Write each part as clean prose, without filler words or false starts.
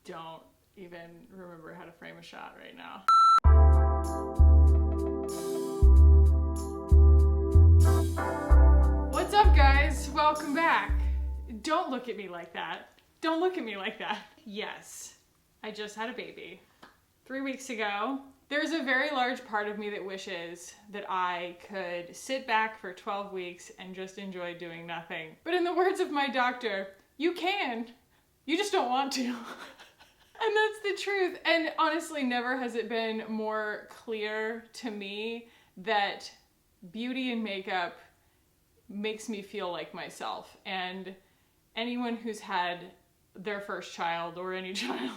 don't even remember how to frame a shot right now. What's up, guys? Welcome back. Don't look at me like that. Don't look at me like that. Yes, I just had a baby 3 weeks ago. There's a very large part of me that wishes that I could sit back for 12 weeks and just enjoy doing nothing. But in the words of my doctor, you can. You just don't want to. And that's the truth. And honestly, never has it been more clear to me that beauty and makeup makes me feel like myself. And anyone who's had their first child or any child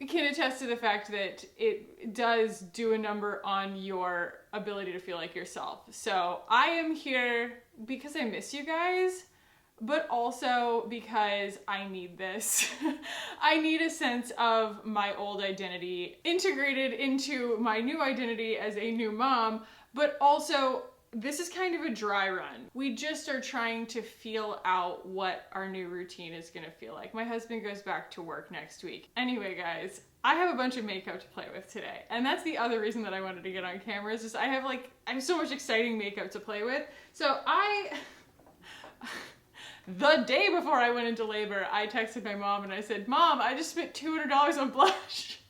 can attest to the fact that it does do a number on your ability to feel like yourself. So I am here because I miss you guys, but also because I need this. I need a sense of my old identity integrated into my new identity as a new mom, but also this is kind of a dry run. We just are trying to feel out what our new routine is gonna feel like. My husband goes back to work next week. Anyway, guys, I have a bunch of makeup to play with today. And that's the other reason that I wanted to get on camera, is just I have so much exciting makeup to play with. So the day before I went into labor, I texted my mom and I said, Mom, I just spent $200 on blush.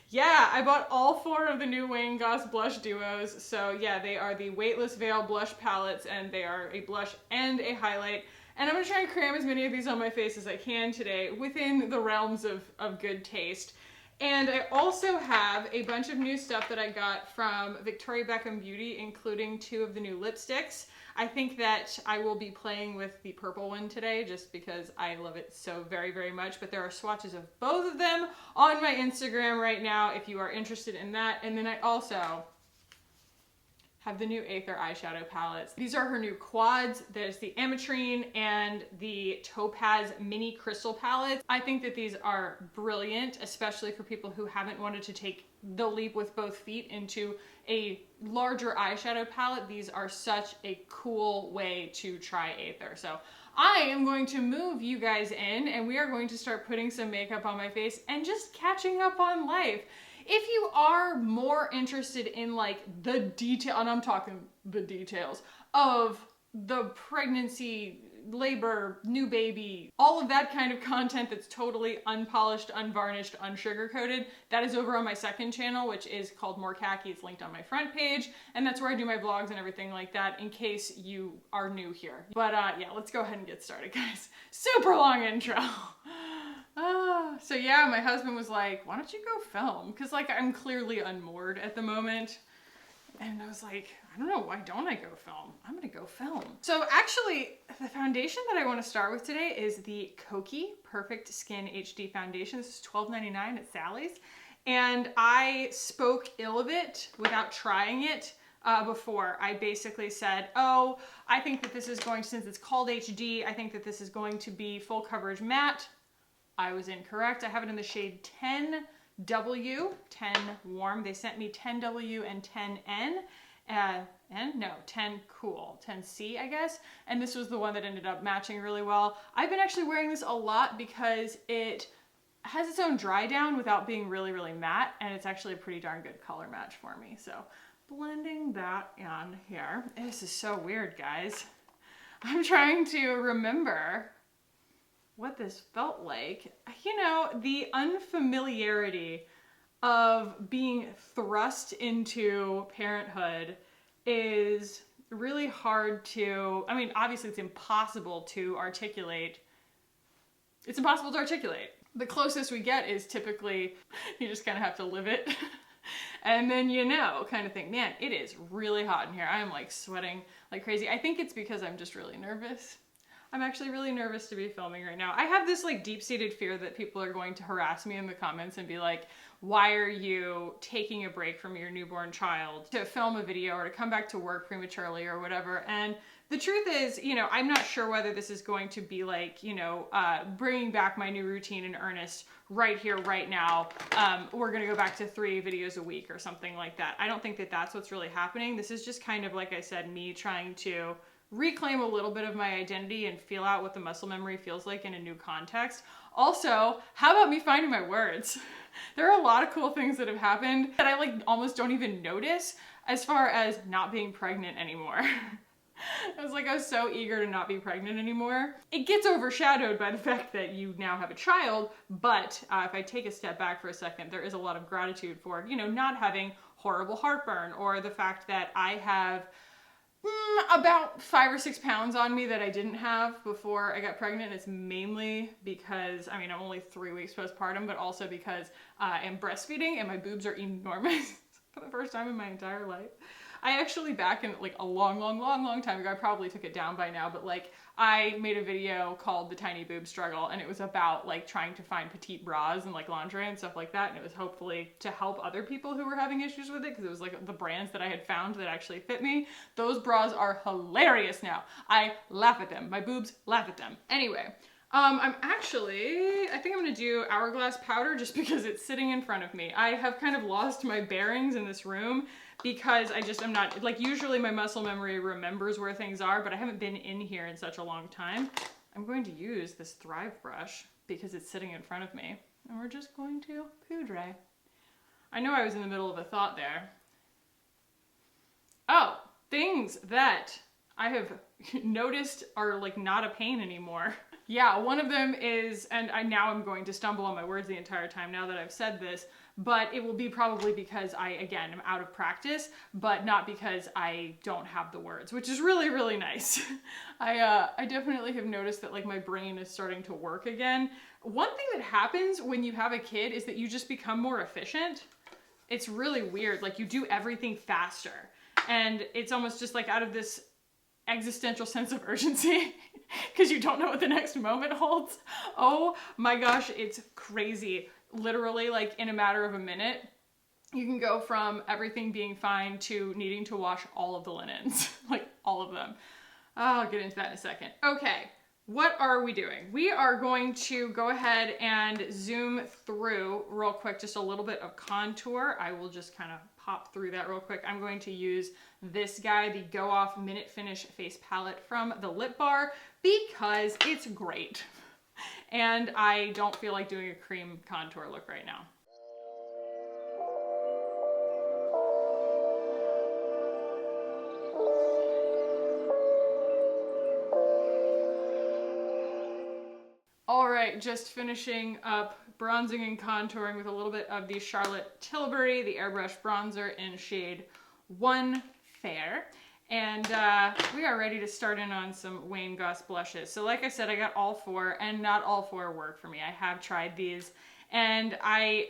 Yeah, I bought all 4 of the new Wayne Goss blush duos. So yeah, they are the Weightless Veil blush palettes, and they are a blush and a highlight. And I'm gonna try and cram as many of these on my face as I can today within the realms of good taste. And I also have a bunch of new stuff that I got from Beckham Beauty, including 2 of the new lipsticks. I think that I will be playing with the purple one today just because I love it so very, very much. But there are swatches of both of them on my Instagram right now if you are interested in that. And then I also have the new Aether eyeshadow palettes. These are her new quads. There's the Ametrine and the Topaz mini crystal palettes. I think that these are brilliant, especially for people who haven't wanted to take the leap with both feet into a larger eyeshadow palette. These are such a cool way to try Aether. So I am going to move you guys in, and we are going to start putting some makeup on my face and just catching up on life. If you are more interested in like the detail, and I'm talking the details of the pregnancy, labor, new baby, all of that kind of content that's totally unpolished, unvarnished, unsugar-coated, that is over on my second channel, which is called More Khaki. It's linked on my front page, and that's where I do my vlogs and everything like that in case you are new here. But yeah, let's go ahead and get started, guys. Super long intro. So yeah, my husband was like, why don't you go film? Because like I'm clearly unmoored at the moment. And I was like, I don't know, why don't I go film? I'm gonna go film. So actually, the foundation that I want to start with today is the Kokie Perfect Skin HD Foundation. This is $12.99 at Sally's. And I spoke ill of it without trying it before. I basically said, oh, I think that this is going, since it's called HD, I think that this is going to be full coverage matte. I was incorrect. I have it in the shade 10W, 10 warm. They sent me 10W and 10N, 10 cool, 10C, I guess. And this was the one that ended up matching really well. I've been actually wearing this a lot because it has its own dry down without being really, really matte. And it's actually a pretty darn good color match for me. So blending that in here. This is so weird, guys. I'm trying to remember what this felt like. You know, the unfamiliarity of being thrust into parenthood is really hard to, I mean, obviously it's impossible to articulate. It's impossible to articulate. The closest we get is typically, you just kind of have to live it. And then you know, kind of thing. Man, it is really hot in here. I am like sweating like crazy. I think it's because I'm just really nervous. I'm actually really nervous to be filming right now. I have this like deep-seated fear that people are going to harass me in the comments and be like, why are you taking a break from your newborn child to film a video or to come back to work prematurely or whatever? And the truth is, you know, I'm not sure whether this is going to be like, you know, bringing back my new routine in earnest right here, right now. We're gonna go back to 3 videos a week or something like that. I don't think that that's what's really happening. This is just kind of, like I said, me trying to reclaim a little bit of my identity and feel out what the muscle memory feels like in a new context. Also, how about me finding my words? There are a lot of cool things that have happened that I like almost don't even notice, as far as not being pregnant anymore. I was so eager to not be pregnant anymore. It gets overshadowed by the fact that you now have a child, but if I take a step back for a second, there is a lot of gratitude for, you know, not having horrible heartburn, or the fact that I have about 5 or 6 pounds on me that I didn't have before I got pregnant. It's mainly because, I mean, I'm only 3 weeks postpartum, but also because I am breastfeeding and my boobs are enormous for the first time in my entire life. I actually, back in like a long time ago, I probably took it down by now, but like I made a video called The Tiny Boob Struggle, and it was about like trying to find petite bras and like lingerie and stuff like that, and it was hopefully to help other people who were having issues with it, because it was like the brands that I had found that actually fit me. Those bras are hilarious now. I laugh at them. My boobs laugh at them. Anyway, I think I'm gonna do Hourglass powder just because it's sitting in front of me. I have kind of lost my bearings in this room because I'm not, like, usually my muscle memory remembers where things are, but I haven't been in here in such a long time. I'm going to use this Thrive brush because it's sitting in front of me, and we're just going to poudre. I know I was in the middle of a thought there. Oh, things that I have noticed are like not a pain anymore. Yeah, one of them is, and now I'm going to stumble on my words the entire time now that I've said this, but it will be probably because I, again, am out of practice, but not because I don't have the words, which is really, really nice. I definitely have noticed that like my brain is starting to work again. One thing that happens when you have a kid is that you just become more efficient. It's really weird. Like, you do everything faster, and it's almost just like out of this existential sense of urgency because you don't know what the next moment holds. Oh my gosh, it's crazy. Literally, like in a matter of a minute, you can go from everything being fine to needing to wash all of the linens, like all of them. I'll get into that in a second. Okay, what are we doing? We are going to go ahead and zoom through real quick just a little bit of contour. I will just kind of pop through that real quick. I'm going to use this guy, the Go Off Minute Finish Face Palette from the Lip Bar, because it's great. And I don't feel like doing a cream contour look right now. All right, just finishing up bronzing and contouring with a little bit of the Charlotte Tilbury, the Airbrush Bronzer in shade 1 Fair. And we are ready to start in on some Wayne Goss blushes. So like I said, I got all 4, and not all 4 work for me. I have tried these, and I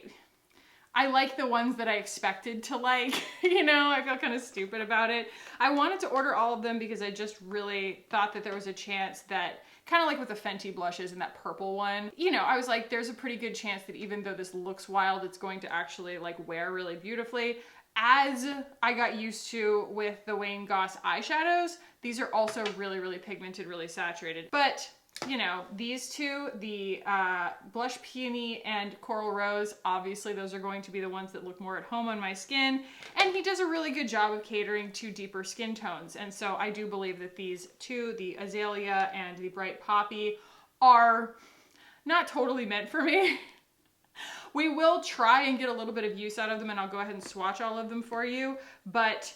like the ones that I expected to like. You know, I feel kind of stupid about it. I wanted to order all of them because I just really thought that there was a chance that, kind of like with the Fenty blushes and that purple one, you know, I was like, there's a pretty good chance that even though this looks wild, it's going to actually like wear really beautifully. As I got used to with the Wayne Goss eyeshadows, these are also really, really pigmented, really saturated. But, you know, these two, the Blush Peony and Coral Rose, obviously those are going to be the ones that look more at home on my skin. And he does a really good job of catering to deeper skin tones. And so I do believe that these two, the Azalea and the Bright Poppy, are not totally meant for me. We will try and get a little bit of use out of them, and I'll go ahead and swatch all of them for you, but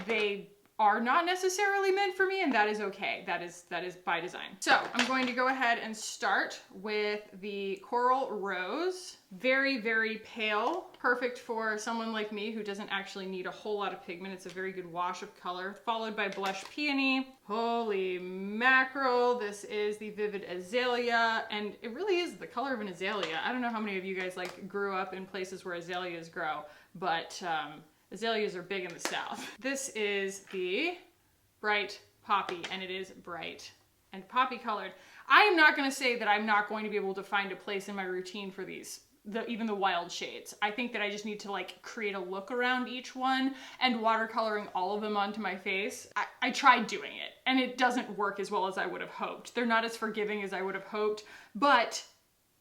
they are not necessarily meant for me, and that is okay. That is by design. So I'm going to go ahead and start with the Coral Rose. Very, very pale. Perfect for someone like me who doesn't actually need a whole lot of pigment. It's a very good wash of color. Followed by Blush Peony. Holy mackerel. This is the Vivid Azalea, and it really is the color of an azalea. I don't know how many of you guys like grew up in places where azaleas grow, but azaleas are big in the South. This is the Bright Poppy, and it is bright and poppy colored. I am not going to say that I'm not going to be able to find a place in my routine for these, even the wild shades. I think that I just need to like create a look around each one, and watercoloring all of them onto my face. I tried doing it, and it doesn't work as well as I would have hoped. They're not as forgiving as I would have hoped, but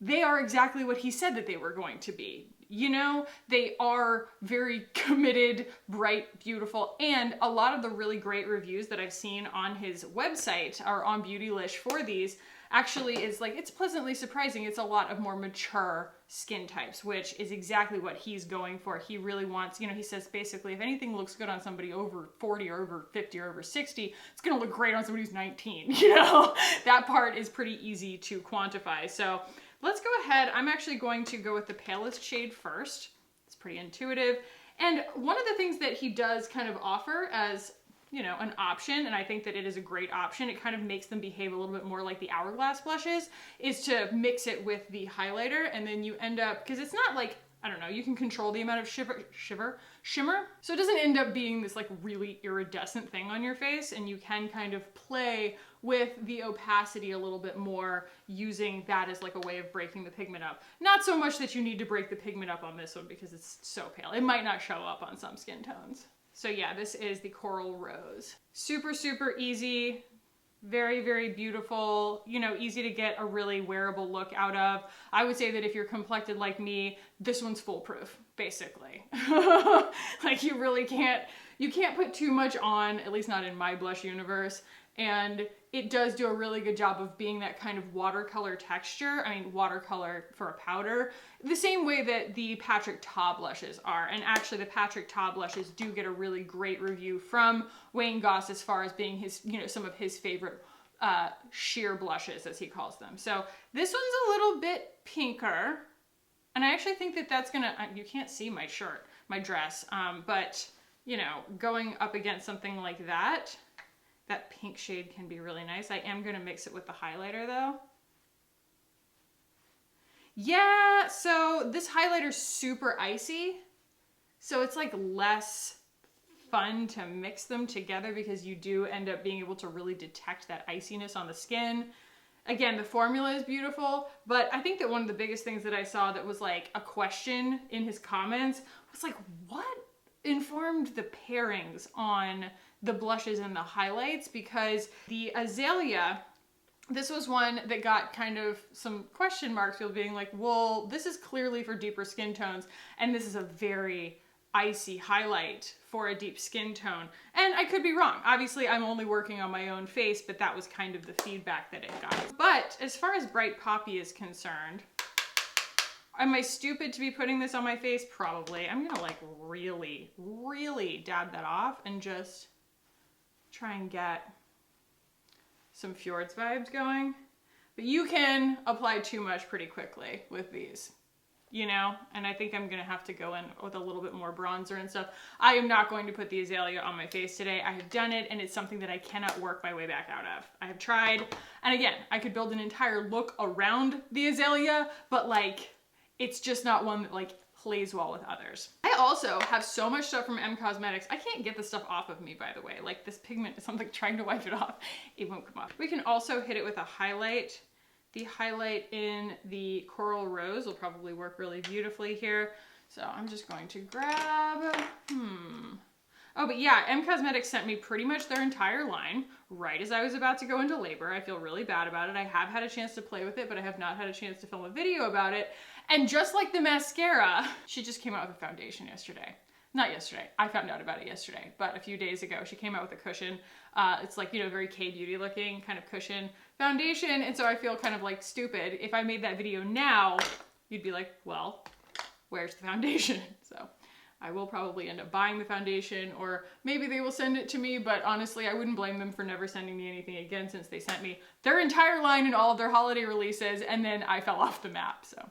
they are exactly what he said that they were going to be. You know, they are very committed, bright, beautiful, and a lot of the really great reviews that I've seen on his website or on Beautylish for these actually is like, it's pleasantly surprising. It's a lot of more mature skin types, which is exactly what he's going for. He really wants, you know, he says basically if anything looks good on somebody over 40 or over 50 or over 60, it's gonna look great on somebody who's 19, you know? That part is pretty easy to quantify. So let's go ahead. I'm actually going to go with the palest shade first. It's pretty intuitive. And one of the things that he does kind of offer as, you know, an option, and I think that it is a great option, it kind of makes them behave a little bit more like the Hourglass blushes, is to mix it with the highlighter, and then you end up, because it's not like, I don't know, you can control the amount of shimmer, so it doesn't end up being this like really iridescent thing on your face, and you can kind of play with the opacity a little bit more using that as like a way of breaking the pigment up. Not so much that you need to break the pigment up on this one because it's so pale. It might not show up on some skin tones. So yeah, this is the Coral Rose. Super, super easy. Very, very beautiful, you know, easy to get a really wearable look out of. I would say that if you're complected like me, this one's foolproof, basically. Like you really can't, you can't put too much on, at least not in my blush universe. And it does do a really good job of being that kind of watercolor texture. I mean, watercolor for a powder, the same way that the Patrick Ta blushes are. And actually the Patrick Ta blushes do get a really great review from Wayne Goss as far as being his, you know, some of his favorite sheer blushes, as he calls them. So this one's a little bit pinker. And I actually think that that's gonna, you can't see my shirt, my dress, but you know, going up against something like that, that pink shade can be really nice. I am gonna mix it with the highlighter though. Yeah, so this highlighter's super icy. So it's like less fun to mix them together because you do end up being able to really detect that iciness on the skin. Again, the formula is beautiful, but I think that one of the biggest things that I saw that was like a question in his comments was like, what informed the pairings on the blushes and the highlights? Because the Azalea, this was one that got kind of some question marks, people being like, well, this is clearly for deeper skin tones, and this is a very icy highlight for a deep skin tone. And I could be wrong. Obviously, I'm only working on my own face, but that was kind of the feedback that it got. But as far as Bright Poppy is concerned, am I stupid to be putting this on my face? Probably. I'm gonna like really, really dab that off and just try and get some Fjords vibes going. But you can apply too much pretty quickly with these, you know? And I think I'm gonna have to go in with a little bit more bronzer and stuff. I am not going to put the Azalea on my face today. I have done it, and it's something that I cannot work my way back out of. I have tried, and again, I could build an entire look around the Azalea, but like, it's just not one that like plays well with others. I also have so much stuff from M Cosmetics. I can't get the stuff off of me, by the way. Like this pigment is something trying to wipe it off. It won't come off. We can also hit it with a highlight. The highlight in the Coral Rose will probably work really beautifully here. So I'm just going to grab, Oh, but yeah, M Cosmetics sent me pretty much their entire line right as I was about to go into labor. I feel really bad about it. I have had a chance to play with it, but I have not had a chance to film a video about it. And just like the mascara, she just came out with a foundation yesterday. Not yesterday, I found out about it yesterday, but a few days ago, she came out with a cushion. It's like, you know, very K-beauty looking kind of cushion foundation. And so I feel kind of like stupid. If I made that video now, you'd be like, well, where's the foundation? So I will probably end up buying the foundation, or maybe they will send it to me, but honestly, I wouldn't blame them for never sending me anything again, since they sent me their entire line and all of their holiday releases, and then I fell off the map, so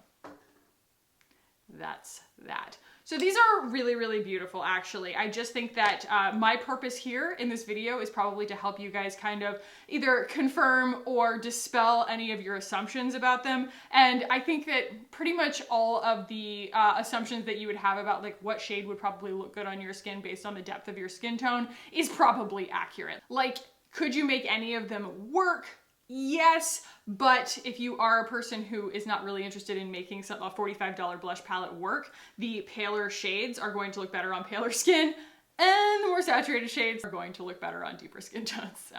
that's that. So these are really, really beautiful, actually. I just think that my purpose here in this video is probably to help you guys kind of either confirm or dispel any of your assumptions about them. And I think that pretty much all of the assumptions that you would have about like what shade would probably look good on your skin based on the depth of your skin tone is probably accurate. Like, could you make any of them work? Yes, but if you are a person who is not really interested in making a $45 blush palette work, the paler shades are going to look better on paler skin, and the more saturated shades are going to look better on deeper skin tones. So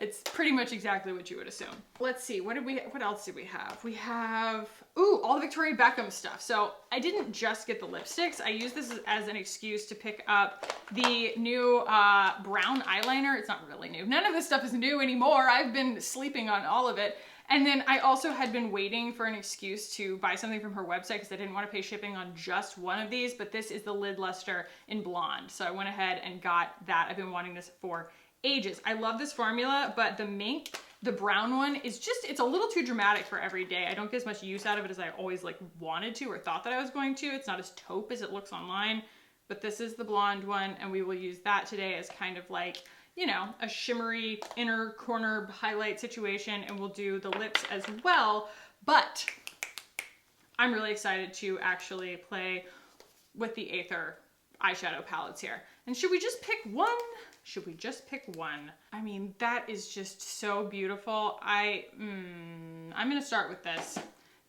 It's pretty much exactly what you would assume. Let's see, what else did we have? We have, ooh, all the Victoria Beckham stuff. So I didn't just get the lipsticks. I used this as an excuse to pick up the new brown eyeliner. It's not really new. None of this stuff is new anymore. I've been sleeping on all of it. And then I also had been waiting for an excuse to buy something from her website because I didn't want to pay shipping on just one of these, but this is the lid luster in blonde. So I went ahead and got that. I've been wanting this for ages. I love this formula, but the mink, the brown one, is just, it's a little too dramatic for every day. I don't get as much use out of it as I always like wanted to or thought that I was going to. It's not as taupe as it looks online, but this is the blonde one, and we will use that today as kind of like, you know, a shimmery inner corner highlight situation, and we'll do the lips as well. But I'm really excited to actually play with the Aether eyeshadow palettes here. And should we just pick one? Should we just pick one? I mean, that is just so beautiful. I'm gonna start with this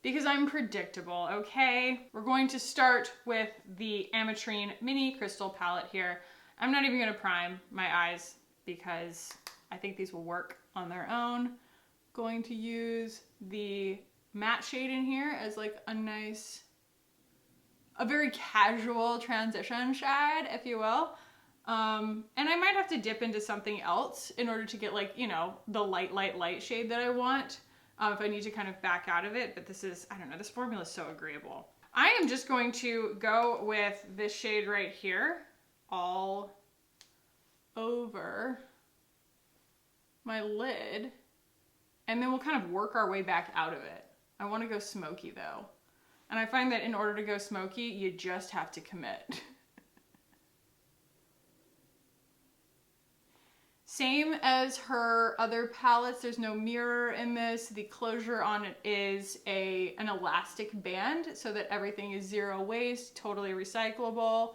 because I'm predictable, okay? We're going to start with the Ametrine Mini Crystal palette here. I'm not even gonna prime my eyes because I think these will work on their own. Going to use the matte shade in here as like a nice, a very casual transition shade, if you will. And I might have to dip into something else in order to get like, you know, the light shade that I want, if I need to kind of back out of it. But this is, I don't know, this formula is so agreeable. I am just going to go with this shade right here, all over my lid, and then we'll kind of work our way back out of it. I want to go smoky though. And I find that in order to go smoky, you just have to commit. Same as her other palettes, there's no mirror in this. The closure on it is an elastic band so that everything is zero waste, totally recyclable,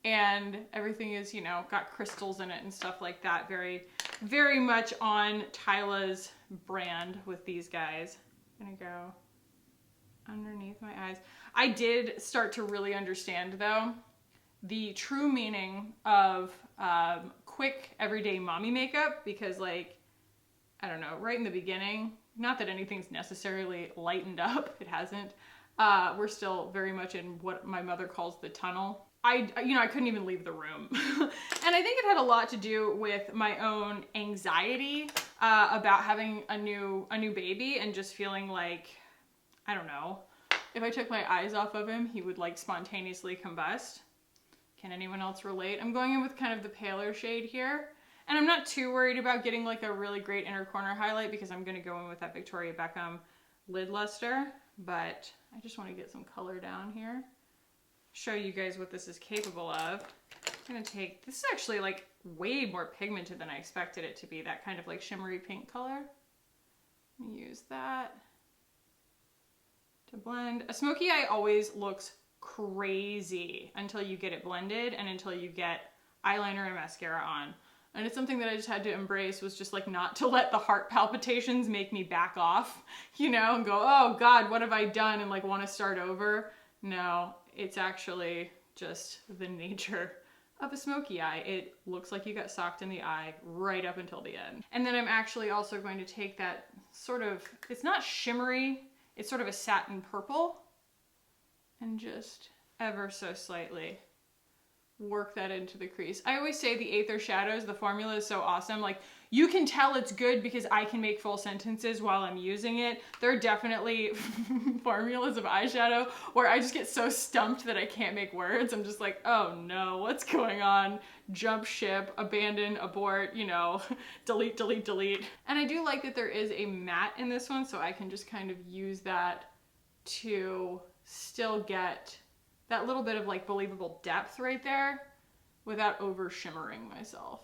and everything is, you know, got crystals in it and stuff like that. Very, very much on Tyla's brand with these guys. I'm gonna go underneath my eyes. I did start to really understand though the true meaning of quick everyday mommy makeup, because like, I don't know, right in the beginning, not that anything's necessarily lightened up, it hasn't. We're still very much in what my mother calls the tunnel. I couldn't even leave the room. And I think it had a lot to do with my own anxiety about having a new baby and just feeling like, I don't know, if I took my eyes off of him, he would like spontaneously combust. Can anyone else relate? I'm going in with kind of the paler shade here. And I'm not too worried about getting like a really great inner corner highlight because I'm gonna go in with that Victoria Beckham lid luster, but I just wanna get some color down here. Show you guys what this is capable of. I'm gonna take, this is actually like way more pigmented than I expected it to be, that kind of like shimmery pink color. Use that to blend. A smoky eye always looks crazy until you get it blended and until you get eyeliner and mascara on. And it's something that I just had to embrace, was just like not to let the heart palpitations make me back off, you know, and go, oh God, what have I done? And like want to start over. No, it's actually just the nature of a smoky eye. It looks like you got socked in the eye right up until the end. And then I'm actually also going to take that sort of, it's not shimmery, it's sort of a satin purple, and just ever so slightly work that into the crease. I always say the Aether shadows, the formula is so awesome. Like, you can tell it's good because I can make full sentences while I'm using it. There are definitely formulas of eyeshadow where I just get so stumped that I can't make words. I'm just like, oh no, what's going on? Jump ship, abandon, abort, you know, delete, delete, delete. And I do like that there is a matte in this one, so I can just kind of use that to still get that little bit of like believable depth right there without over shimmering myself.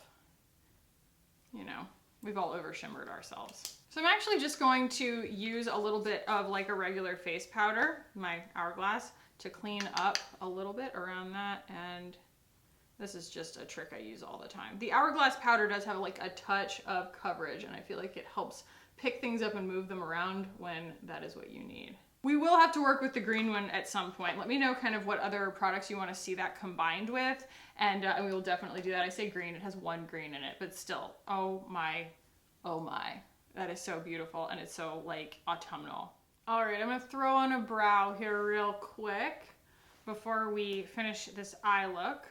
You know, we've all over shimmered ourselves. So I'm actually just going to use a little bit of like a regular face powder, my Hourglass, to clean up a little bit around that. And this is just a trick I use all the time. The Hourglass powder does have like a touch of coverage, and I feel like it helps pick things up and move them around when that is what you need. We will have to work with the green one at some point. Let me know kind of what other products you want to see that combined with, and we will definitely do that. I say green, it has one green in it, but still, oh my Oh my, that is so beautiful, and it's so like autumnal. All right, I'm gonna throw on a brow here real quick before we finish this eye look.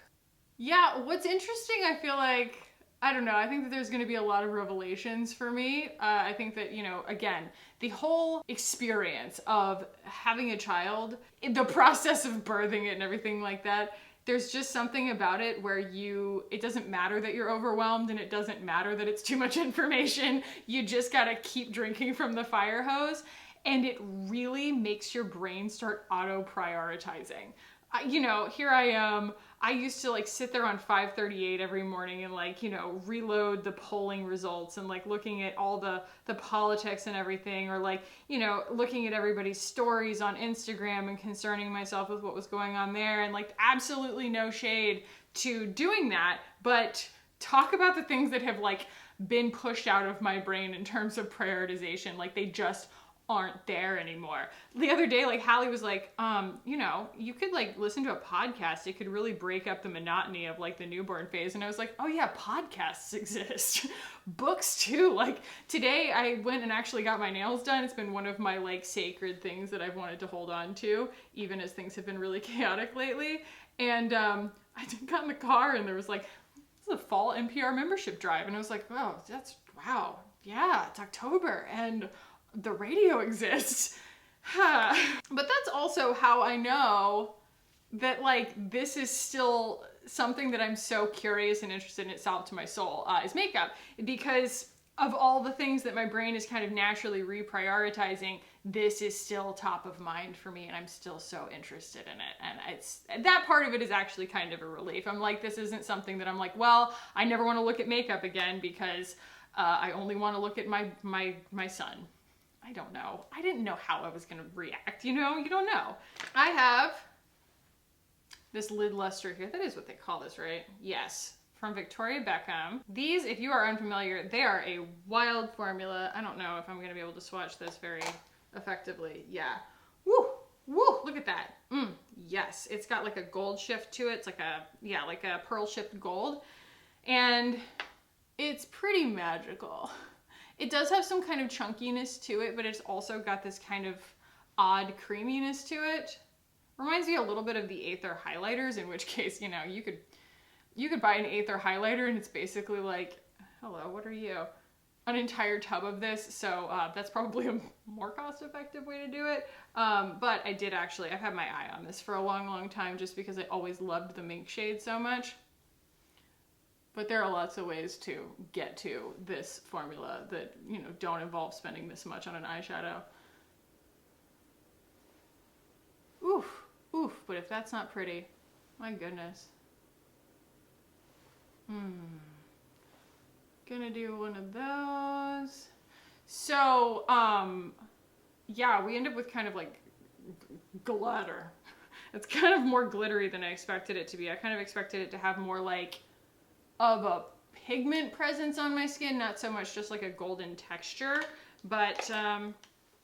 Yeah, what's interesting, I feel like, I don't know, I think that there's going to be a lot of revelations for me. I think that, you know, again, the whole experience of having a child, the process of birthing it and everything like that, there's just something about it where it doesn't matter that you're overwhelmed, and it doesn't matter that it's too much information. You just got to keep drinking from the fire hose, and it really makes your brain start auto-prioritizing. You know, here I am. I used to like sit there on 538 every morning and like, you know, reload the polling results and like looking at all the politics and everything, or like, you know, looking at everybody's stories on Instagram and concerning myself with what was going on there, and like absolutely no shade to doing that, but talk about the things that have like been pushed out of my brain in terms of prioritization. Like they just aren't there anymore. The other day, like Hallie was like, you know, you could like listen to a podcast. It could really break up the monotony of like the newborn phase. And I was like, oh yeah, podcasts exist. Books too. Like today I went and actually got my nails done. It's been one of my like sacred things that I've wanted to hold on to, even as things have been really chaotic lately. And I got in the car and there was like, this is a fall NPR membership drive. And I was like, oh, wow. Yeah, it's October and the radio exists. But that's also how I know that like this is still something that I'm so curious and interested in itself to my soul, is makeup. Because of all the things that my brain is kind of naturally reprioritizing, this is still top of mind for me, and I'm still so interested in it. And that part of it is actually kind of a relief. I'm like, this isn't something that I'm like, well, I never want to look at makeup again because I only want to look at my son. I don't know. I didn't know how I was going to react, you know? You don't know. I have this lid luster here. That is what they call this, right? Yes. From Victoria Beckham. These, if you are unfamiliar, they are a wild formula. I don't know if I'm going to be able to swatch this very effectively. Yeah. Woo! Woo! Look at that. Yes. It's got like a gold shift to it. It's like a pearl shift gold. And it's pretty magical. It does have some kind of chunkiness to it, but it's also got this kind of odd creaminess to it. Reminds me a little bit of the Aether highlighters, in which case, you know, you could buy an Aether highlighter and it's basically like, hello, what are you? An entire tub of this. So that's probably a more cost-effective way to do it. But I've had my eye on this for a long, long time just because I always loved the mink shade so much. But there are lots of ways to get to this formula that, you know, don't involve spending this much on an eyeshadow. Oof, oof, but if that's not pretty, my goodness. Gonna do one of those. So, yeah, we end up with kind of like glitter. It's kind of more glittery than I expected it to be. I kind of expected it to have more like of a pigment presence on my skin, not so much just like a golden texture, but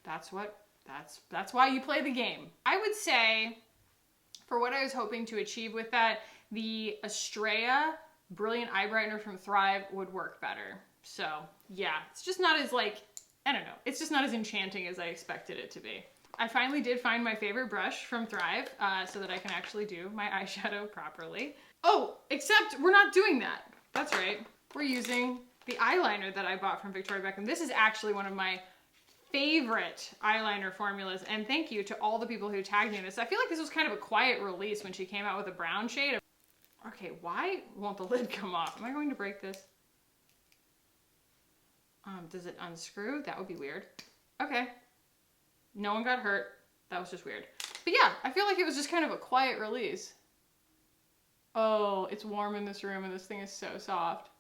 that's why you play the game. I would say, for what I was hoping to achieve with that, the Estrella Brilliant Eye Brightener from Thrive would work better. So yeah, it's just not as like, I don't know, it's just not as enchanting as I expected it to be. I finally did find my favorite brush from Thrive so that I can actually do my eyeshadow properly. Oh, except we're not doing that. That's right. We're using the eyeliner that I bought from Victoria Beckham. This is actually one of my favorite eyeliner formulas, and thank you to all the people who tagged me in this. I feel like this was kind of a quiet release when she came out with a brown shade. Okay, why won't the lid come off? Am I going to break this? Does it unscrew? That would be weird. Okay. No one got hurt. That was just weird. But yeah, I feel like it was just kind of a quiet release. Oh, it's warm in this room and this thing is so soft.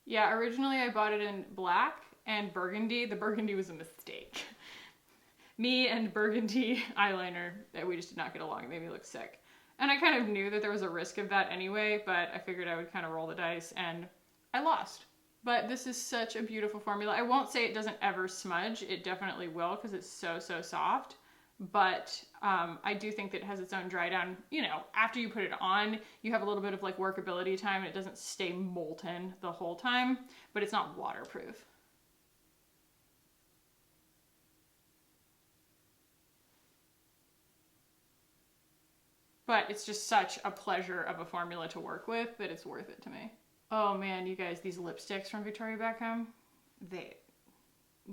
Yeah, originally I bought it in black and burgundy. The burgundy was a mistake. Me and burgundy eyeliner, we just did not get along. It made me look sick. And I kind of knew that there was a risk of that anyway, but I figured I would kind of roll the dice and I lost. But this is such a beautiful formula. I won't say it doesn't ever smudge. It definitely will because it's so, so soft. but I do think that it has its own dry down. You know, after you put it on, you have a little bit of like workability time. It doesn't stay molten the whole time, but it's not waterproof. But it's just such a pleasure of a formula to work with that it's worth it to me. Oh man, you guys, these lipsticks from Victoria Beckham,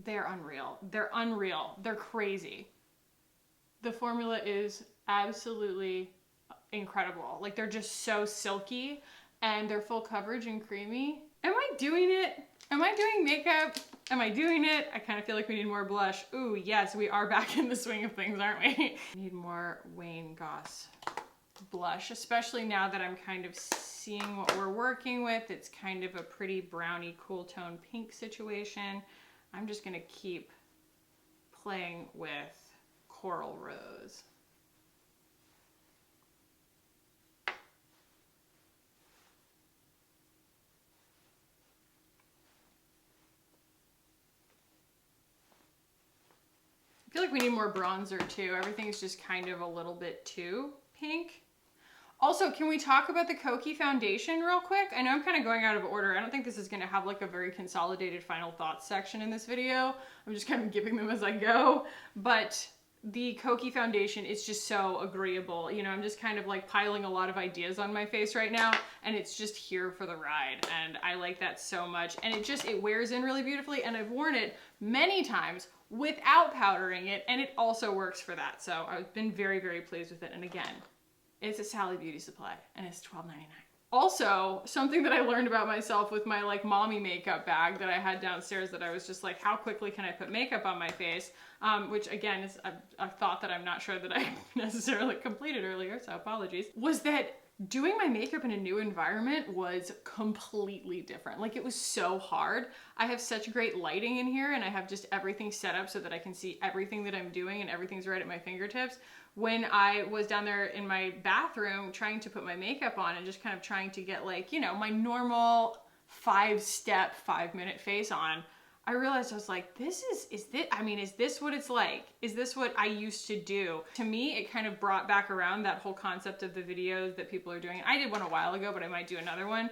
they're unreal. They're unreal. They're crazy. The formula is absolutely incredible. Like, they're just so silky and they're full coverage and creamy. Am I doing it? Am I doing makeup? Am I doing it? I kind of feel like we need more blush. Ooh, yes, we are back in the swing of things, aren't we? Need more Wayne Goss blush, especially now that I'm kind of seeing what we're working with. It's kind of a pretty browny, cool tone pink situation. I'm just gonna keep playing with Coral Rose. I feel like we need more bronzer too. Everything's just kind of a little bit too pink. Also, can we talk about the Kokie foundation real quick? I know I'm kind of going out of order. I don't think this is going to have like a very consolidated final thoughts section in this video. I'm just kind of giving them as I go. But the Kokie foundation is just so agreeable. You know, I'm just kind of like piling a lot of ideas on my face right now, and it's just here for the ride. And I like that so much. And it wears in really beautifully. And I've worn it many times without powdering it, and it also works for that. So I've been very, very pleased with it. And again, it's a Sally Beauty Supply, and it's $12.99. Also, something that I learned about myself with my like mommy makeup bag that I had downstairs, that I was just like, how quickly can I put makeup on my face? Which again is a thought that I'm not sure that I necessarily completed earlier, so apologies, was that doing my makeup in a new environment was completely different. Like, it was so hard. I have such great lighting in here, and I have just everything set up so that I can see everything that I'm doing and everything's right at my fingertips. When I was down there in my bathroom trying to put my makeup on and just kind of trying to get like, you know, my normal 5-step, 5-minute face on, I realized I was like, is this what it's like? Is this what I used to do? To me, it kind of brought back around that whole concept of the videos that people are doing. I did one a while ago, but I might do another one.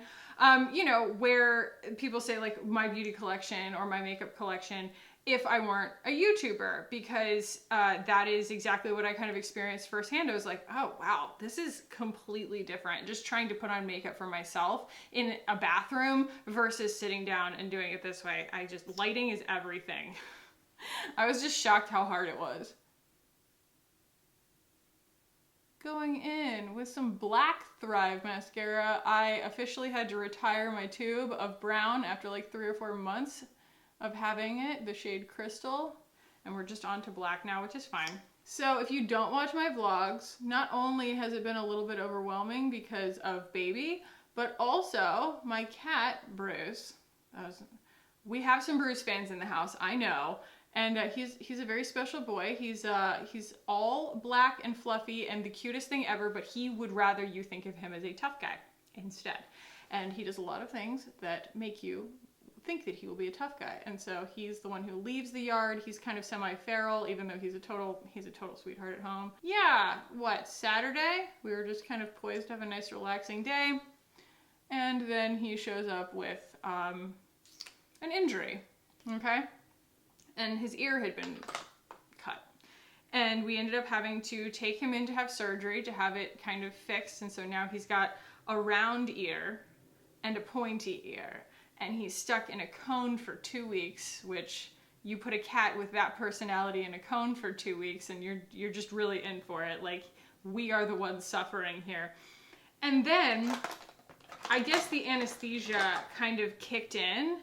You know, where people say like my beauty collection or my makeup collection, if I weren't a YouTuber, because that is exactly what I kind of experienced firsthand. I was like, oh wow, this is completely different. Just trying to put on makeup for myself in a bathroom versus sitting down and doing it this way. Lighting is everything. I was just shocked how hard it was. Going in with some Black Thrive mascara. I officially had to retire my tube of brown after like 3 or 4 months of having it, the shade Crystal, and we're just on to black now, which is fine. So if you don't watch my vlogs, not only has it been a little bit overwhelming because of baby, but also my cat, Bruce. We have some Bruce fans in the house, I know, and he's a very special boy. He's all black and fluffy and the cutest thing ever, but he would rather you think of him as a tough guy instead. And he does a lot of things that make you think that he will be a tough guy, and so he's the one who leaves the yard. He's kind of semi-feral, even though he's a total sweetheart at home. Yeah, Saturday we were just kind of poised to have a nice relaxing day, and then he shows up with an injury, okay, and his ear had been cut, and we ended up having to take him in to have surgery to have it kind of fixed, and so now he's got a round ear and a pointy ear. And he's stuck in a cone for 2 weeks, which you put a cat with that personality in a cone for 2 weeks and you're just really in for it. Like, we are the ones suffering here. And then I guess the anesthesia kind of kicked in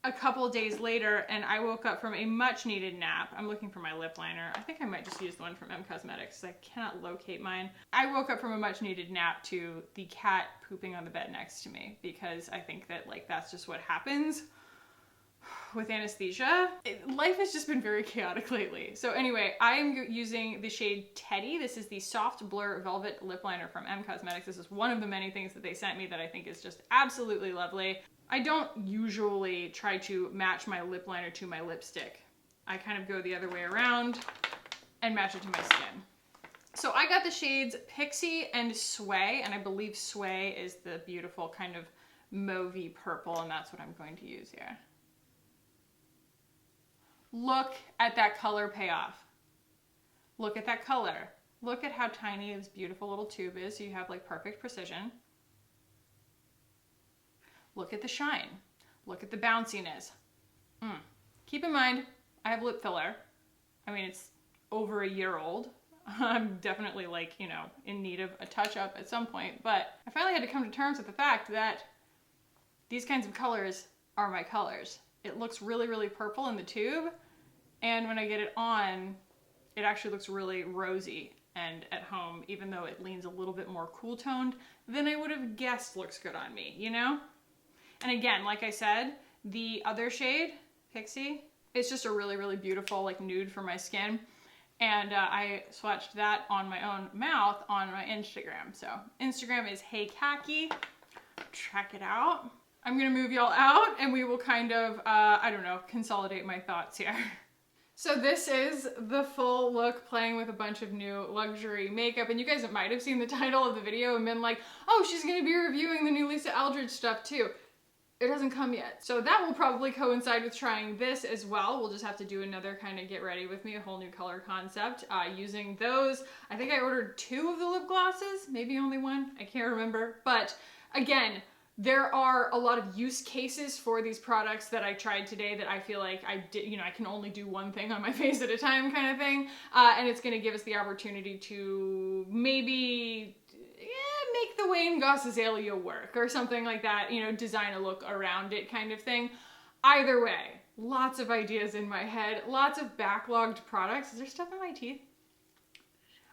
a couple days later, and I woke up from a much needed nap. I'm looking for my lip liner. I think I might just use the one from M Cosmetics. I cannot locate mine. I woke up from a much needed nap to the cat pooping on the bed next to me, because I think that like that's just what happens with anesthesia. Life has just been very chaotic lately. So anyway, I am using the shade Teddy. This is the Soft Blur Velvet Lip Liner from M Cosmetics. This is one of the many things that they sent me that I think is just absolutely lovely. I don't usually try to match my lip liner to my lipstick. I kind of go the other way around and match it to my skin. So I got the shades Pixie and Sway, and I believe Sway is the beautiful kind of mauvey purple, and that's what I'm going to use here. Look at that color payoff. Look at that color. Look at how tiny this beautiful little tube is, so you have like perfect precision. Look at the shine. Look at the bounciness. Keep in mind, I have lip filler. I mean, it's over a year old. I'm definitely like, you know, in need of a touch-up at some point, but I finally had to come to terms with the fact that these kinds of colors are my colors. It looks really, really purple in the tube, and when I get it on, it actually looks really rosy and at home, even though it leans a little bit more cool-toned than I would have guessed looks good on me, you know? And again, like I said, the other shade, Pixie, it's just a really, really beautiful like nude for my skin. And I swatched that on my own mouth on my Instagram. So Instagram is Hey Khaki. Check it out. I'm gonna move y'all out and we will kind of, I don't know, consolidate my thoughts here. So this is the full look playing with a bunch of new luxury makeup. And you guys might have seen the title of the video and been like, oh, she's gonna be reviewing the new Lisa Eldridge stuff too. It hasn't come yet. So that will probably coincide with trying this as well. We'll just have to do another kind of get ready with me, a whole new color concept using those. I think I ordered 2 of the lip glosses, maybe only 1, I can't remember. But again, there are a lot of use cases for these products that I tried today that I feel like I did, you know, I can only do one thing on my face at a time kind of thing. And it's gonna give us the opportunity to maybe make the Wayne Goss Azalea work or something like that, you know, design a look around it kind of thing. Either way, lots of ideas in my head, lots of backlogged products. Is there stuff in my teeth?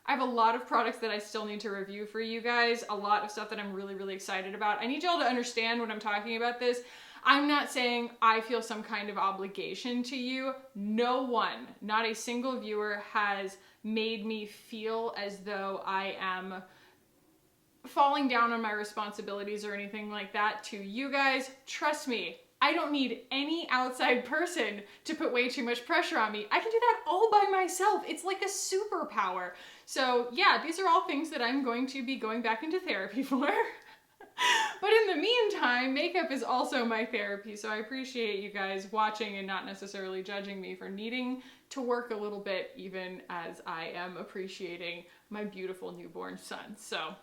I have a lot of products that I still need to review for you guys, a lot of stuff that I'm really, really excited about. I need y'all to understand when I'm talking about this. I'm not saying I feel some kind of obligation to you. No one, not a single viewer has made me feel as though I am falling down on my responsibilities or anything like that to you guys. Trust me, I don't need any outside person to put way too much pressure on me. I can do that all by myself. It's like a superpower. So yeah, these are all things that I'm going to be going back into therapy for. But in the meantime, makeup is also my therapy, so I appreciate you guys watching and not necessarily judging me for needing to work a little bit, even as I am appreciating my beautiful newborn son. So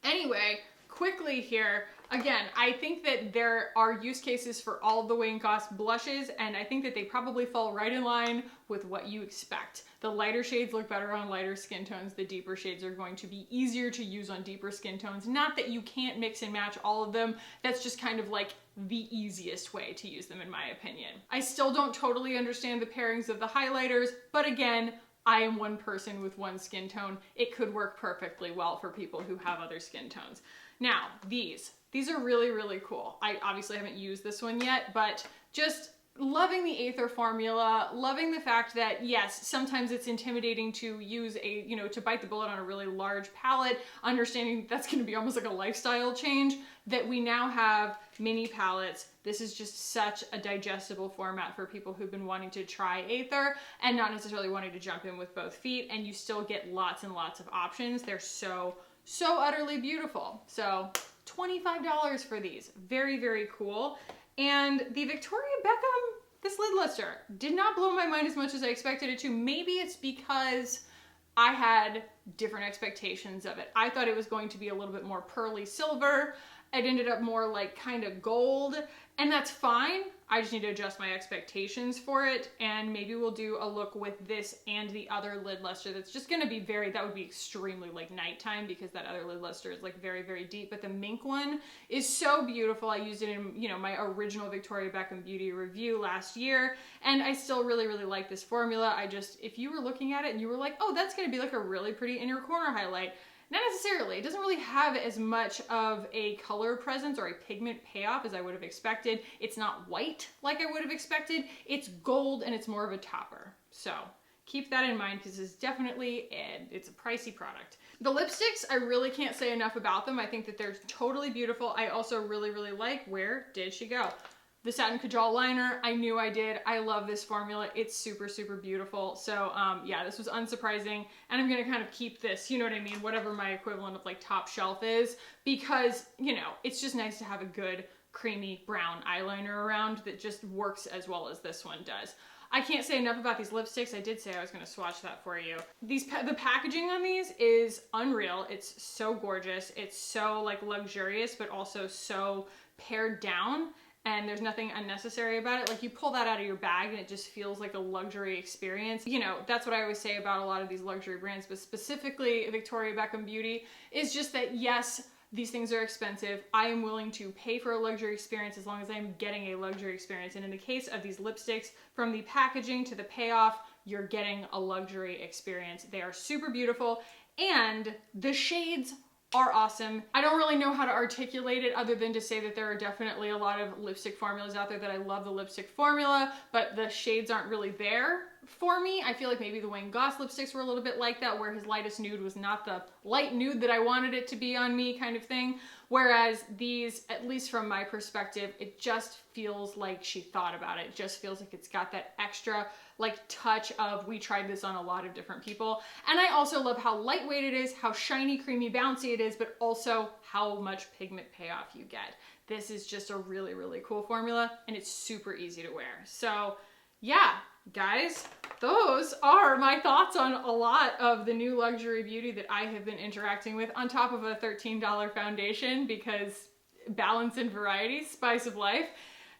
anyway, quickly here, again, I think that there are use cases for all of the Wayne Goss blushes, and I think that they probably fall right in line with what you expect. The lighter shades look better on lighter skin tones. The deeper shades are going to be easier to use on deeper skin tones. Not that you can't mix and match all of them. That's just kind of like the easiest way to use them, in my opinion. I still don't totally understand the pairings of the highlighters, but again, I am one person with one skin tone. It could work perfectly well for people who have other skin tones. Now, these are really, really cool. I obviously haven't used this one yet, but just loving the Aether formula, loving the fact that, yes, sometimes it's intimidating to use a, you know, to bite the bullet on a really large palette, understanding that's gonna be almost like a lifestyle change, that we now have mini palettes. This is just such a digestible format for people who've been wanting to try Aether and not necessarily wanting to jump in with both feet, and you still get lots and lots of options. They're so utterly beautiful. So $25 for these. Very, very cool. And the Victoria Beckham, this lid lister, did not blow my mind as much as I expected it to. Maybe it's because I had different expectations of it. I thought it was going to be a little bit more pearly silver. It ended up more like kind of gold, and that's fine. I just need to adjust my expectations for it, and maybe we'll do a look with this and the other lid luster that's just gonna be that would be extremely like nighttime, because that other lid luster is like very, very deep, but the mink one is so beautiful. I used it in, you know, my original Victoria Beckham Beauty review last year, and I still really, really like this formula. If you were looking at it and you were like, oh, that's gonna be like a really pretty inner corner highlight, not necessarily. It doesn't really have as much of a color presence or a pigment payoff as I would have expected. It's not white like I would have expected. It's gold and it's more of a topper. So keep that in mind, because it's definitely, it's a pricey product. The lipsticks, I really can't say enough about them. I think that they're totally beautiful. I also really, really like, where did she go? the Satin Kajal liner, I knew I did. I love this formula. It's super, super beautiful. So yeah, this was unsurprising. And I'm gonna kind of keep this, you know what I mean? Whatever my equivalent of like top shelf is, because, you know, it's just nice to have a good creamy brown eyeliner around that just works as well as this one does. I can't say enough about these lipsticks. I did say I was gonna swatch that for you. The packaging on these is unreal. It's so gorgeous. It's so like luxurious, but also so pared down. And there's nothing unnecessary about it. Like you pull that out of your bag and it just feels like a luxury experience. You know, that's what I always say about a lot of these luxury brands, but specifically Victoria Beckham Beauty, is just that yes, these things are expensive. I am willing to pay for a luxury experience as long as I'm getting a luxury experience. And in the case of these lipsticks, from the packaging to the payoff, you're getting a luxury experience. They are super beautiful and the shades are awesome. I don't really know how to articulate it other than to say that there are definitely a lot of lipstick formulas out there that I love the lipstick formula, but the shades aren't really there for me. I feel like maybe the Wayne Goss lipsticks were a little bit like that, where his lightest nude was not the light nude that I wanted it to be on me kind of thing. Whereas these, at least from my perspective, it just feels like she thought about it. It just feels like it's got that extra like touch of, we tried this on a lot of different people. And I also love how lightweight it is, how shiny, creamy, bouncy it is, but also how much pigment payoff you get. This is just a really, really cool formula and it's super easy to wear. So yeah, guys, those are my thoughts on a lot of the new luxury beauty that I have been interacting with, on top of a $13 foundation, because balance and variety, spice of life.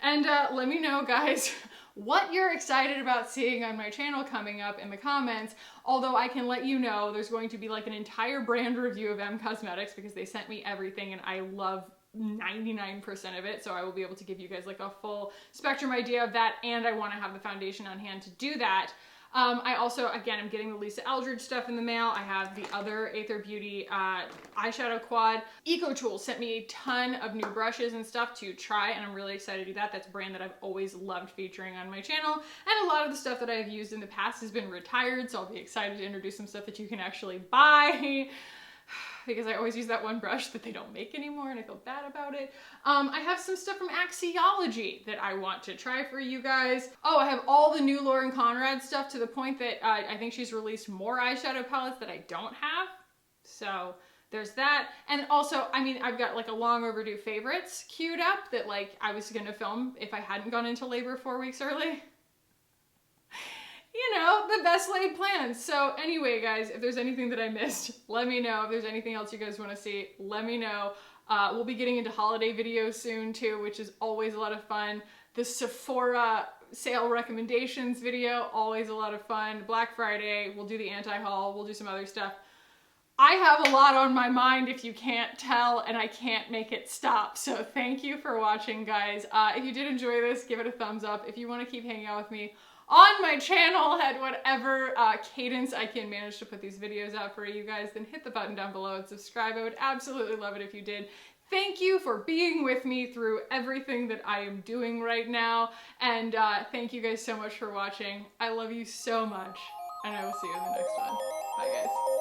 And let me know, guys, what you're excited about seeing on my channel coming up in the comments. Although I can let you know there's going to be like an entire brand review of M Cosmetics, because they sent me everything and I love 99% of it, so I will be able to give you guys like a full spectrum idea of that, and I want to have the foundation on hand to do that. I also, again, I'm getting the Lisa Eldridge stuff in the mail. I have the other Aether Beauty eyeshadow quad. EcoTools sent me a ton of new brushes and stuff to try, and I'm really excited to do that. That's a brand that I've always loved featuring on my channel, and a lot of the stuff that I've used in the past has been retired, so I'll be excited to introduce some stuff that you can actually buy. Because I always use that one brush that they don't make anymore and I feel bad about it. I have some stuff from Axiology that I want to try for you guys. Oh, I have all the new Lauren Conrad stuff, to the point that I think she's released more eyeshadow palettes that I don't have. So there's that. And also, I mean, I've got like a long overdue favorites queued up that like I was gonna film if I hadn't gone into labor 4 weeks early. You know, the best laid plans. So anyway, guys, if there's anything that I missed, let me know. If there's anything else you guys want to see, let me know. We'll be getting into holiday videos soon too, which is always a lot of fun. The Sephora sale recommendations video, always a lot of fun. Black Friday, we'll do the anti-haul, we'll do some other stuff. I have a lot on my mind, if you can't tell, and I can't make it stop. So thank you for watching, guys. If you did enjoy this, give it a thumbs up. If you want to keep hanging out with me on my channel at whatever cadence I can manage to put these videos out for you guys, then hit the button down below and subscribe. I would absolutely love it if you did. Thank you for being with me through everything that I am doing right now, and thank you guys so much for watching. I love you so much, and I will see you in the next one. Bye, guys.